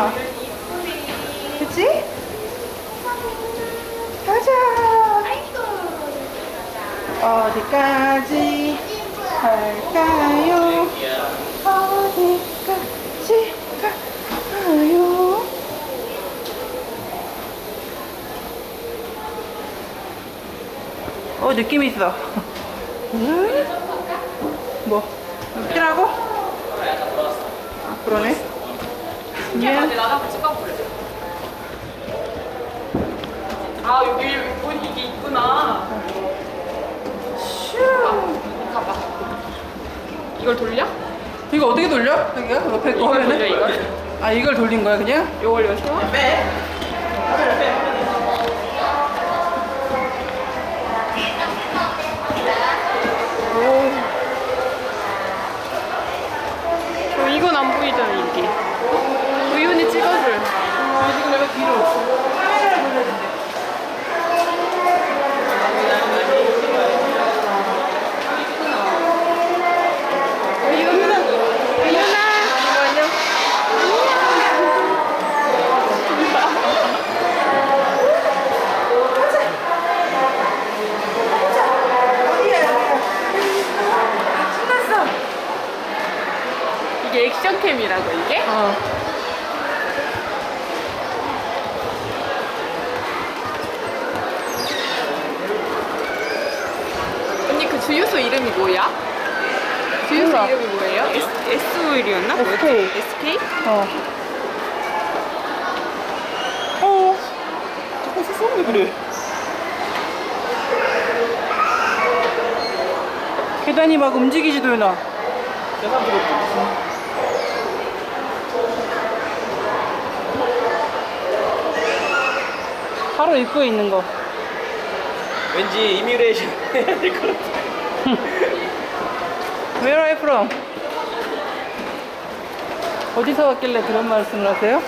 예쁘다. 그치? 가자. 어디까지 갈까요? 어디까지 갈까요? 느낌 있어. 뭐? 웃기라고? 아, 그러네. 예. 나가고 찍어볼래. 아, 여기 문 이게 있구나. 슈. 가봐. 이걸 돌려? 이거 어떻게 돌려? 여기가? 옆에 거 이걸 하면은? 돌려, 이걸? 아, 이걸 돌린 거야, 그냥? 이걸 여기서? 빼. 이건 안 보이잖아, 이게. 우윤이 찍어줄. 지금 내가 뒤로 카메라를 돌려준대. 우윤아. 우윤아. 안녕. 신났어. 이게 액션캠이라고, 이게? 언니 그 주유소 이름이 뭐야? 주유소 몰라. 이름이 뭐예요? S 오일이었나? SK. SK? 자꾸 쏘는데 그래. 계단이 막 움직이지도 않아. 바로 입구에 있는 거. 왠지 이미그레이션 해야 될 것 같아. Where are you from? 어디서 왔길래 그런 말씀을 하세요?